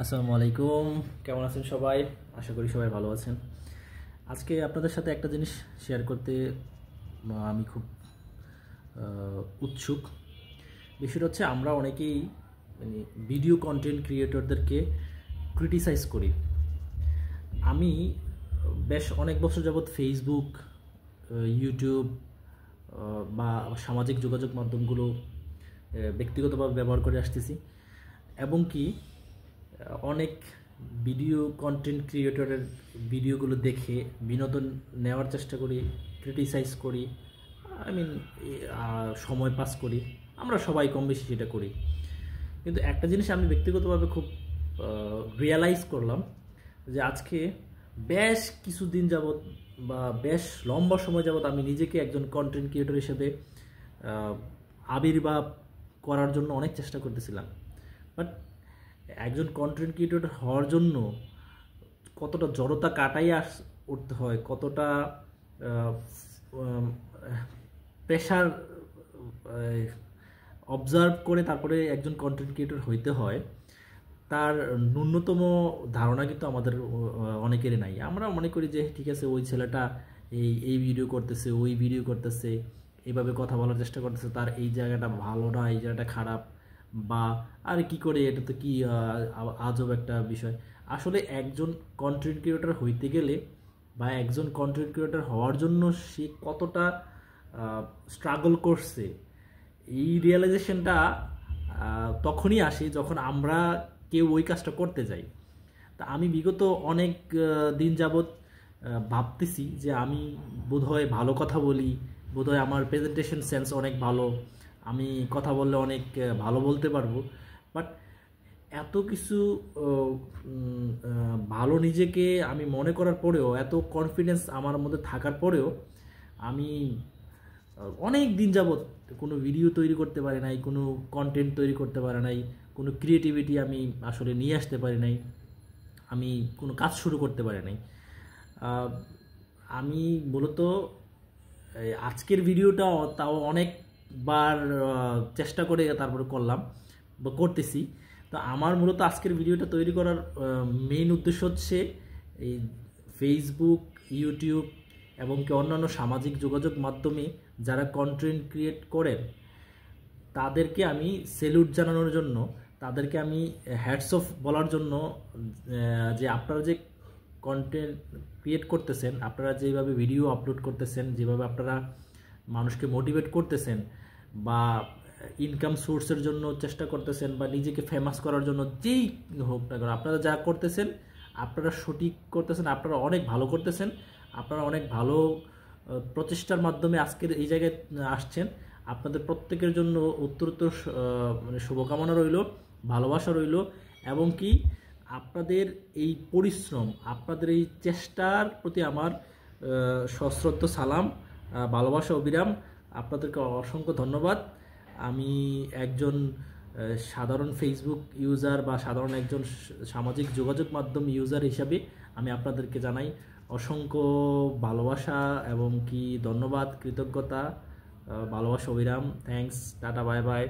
আসসালামু আলাইকুম, কেমন আছেন সবাই? আশা করি সবাই ভালো আছেন। আজকে আপনাদের সাথে একটা জিনিস শেয়ার করতে আমি খুব উৎসুক। বিষয়টা হচ্ছে আমরা অনেকেই মানে ভিডিও কন্টেন্ট ক্রিয়েটরদেরকে ক্রিটিসাইজ করি। আমি বেশ অনেক বছর যাবৎ ফেসবুক, ইউটিউব বা সামাজিক যোগাযোগ মাধ্যমগুলো ব্যক্তিগতভাবে ব্যবহার করে আসতেছি এবং কি অনেক ভিডিও কন্টেন্ট ক্রিয়েটরের ভিডিওগুলো দেখে বিনোদন নেওয়ার চেষ্টা করি, ক্রিটিসাইজ করি, আই মিন সময় পাস করি। আমরা সবাই কম বেশি সেটা করি। কিন্তু একটা জিনিস আমি ব্যক্তিগতভাবে খুব রিয়ালাইজ করলাম যে আজকে বেশ কিছুদিন যাবৎ বা বেশ লম্বা সময় যাবৎ আমি নিজেকে একজন কন্টেন্ট ক্রিয়েটর হিসেবে আবির্ভাব করার জন্য অনেক চেষ্টা করতেছিলাম। বাট একজন কন্টেন্ট ক্রিয়েটর হওয়ার জন্য কতটা জড়তা কাটাই উঠতে হয়, কতটা প্রেশার অবজার্ভ করে তারপরে একজন কন্টেন্ট ক্রিয়েটর হইতে হয়, তার ন্যূনতম ধারণা কিন্তু আমাদের অনেকেরই নাই। আমরা মনে করি যে ঠিক আছে, ওই ছেলেটা এই এই ভিডিও করতেছে, ওই ভিডিও করতেছে, এইভাবে কথা বলার চেষ্টা করতেছে, তার এই জায়গাটা ভালো না, এই জায়গাটা খারাপ, বা আর কি করে, এটা তো কি আজব একটা বিষয়। আসলে একজন কন্টেন্ট ক্রিয়েটর হইতে গেলে বা একজন কন্টেন্ট ক্রিয়েটর হওয়ার জন্য সে কতটা স্ট্রাগল করছে, এই রিয়েলাইজেশনটা তখনই আসে যখন আমরা কেউ ওই কাজটা করতে যাই। তা আমি বিগত অনেক দিন যাবৎ ভাবতেছি যে আমি বোধহয় ভালো কথা বলি, বোধহয় আমার প্রেজেন্টেশন সেন্স অনেক ভালো, আমি কথা বললে অনেক ভালো বলতে পারবো। বাট এত কিছু ভালো নিজেকে আমি মনে করার পরেও, এত কনফিডেন্স আমার মধ্যে থাকার পরেও আমি অনেক দিন যাবৎ কোনো ভিডিও তৈরি করতে পারি নাই, কোনো কন্টেন্ট তৈরি করতে পারি নাই, কোনো ক্রিয়েটিভিটি আমি আসলে নিয়ে আসতে পারি নাই, আমি কোনো কাজ শুরু করতে পারি নাই। আমি মূলত আজকের ভিডিওটা তাও অনেকবার চেষ্টা করে তারপরে করলাম বা করতেছি। তো আমার মূলত আজকের ভিডিওটা তৈরি করার মেইন উদ্দেশ্য হচ্ছে এই ফেসবুক, ইউটিউব এবং কি অন্যান্য সামাজিক যোগাযোগ মাধ্যমে যারা কন্টেন্ট ক্রিয়েট করেন তাদেরকে আমি স্যালুট জানানোর জন্য, তাদেরকে আমি হ্যাটস অফ বলার জন্য, যে আপনারা যে কন্টেন্ট ক্রিয়েট করতেছেন, আপনারা যেভাবে ভিডিও আপলোড করতেছেন, যেভাবে আপনারা মানুষকে মোটিভেট করতেছেন বা ইনকাম সোর্সের জন্য চেষ্টা করতেছেন বা নিজেকে ফেমাস করার জন্য, যেই হোক না কেন আপনারা যা করতেছেন, আপনারা সঠিক করতেছেন, আপনারা অনেক ভালো করতেছেন, আপনারা অনেক ভালো প্রচেষ্টার মাধ্যমে আজকের এই জায়গায় আসছেন। আপনাদের প্রত্যেকের জন্য উত্তরোত্তর মানে শুভকামনা রইল, ভালোবাসা রইল, এবং কি আপনাদের এই পরিশ্রম, আপনাদের এই চেষ্টার প্রতি আমার সশ্রদ্ধ সালাম, ভালোবাসা, অবিরাম। আপনাদেরকে অসংখ্য ধন্যবাদ। আমি একজন সাধারণ ফেসবুক ইউজার বা সাধারণ একজন সামাজিক যোগাযোগ মাধ্যম ইউজার হিসাবে আমি আপনাদেরকে জানাই অসংখ্য ভালোবাসা এবং কি ধন্যবাদ, কৃতজ্ঞতা, ভালোবাসা, অবিরাম। Thanks, tata, bye bye.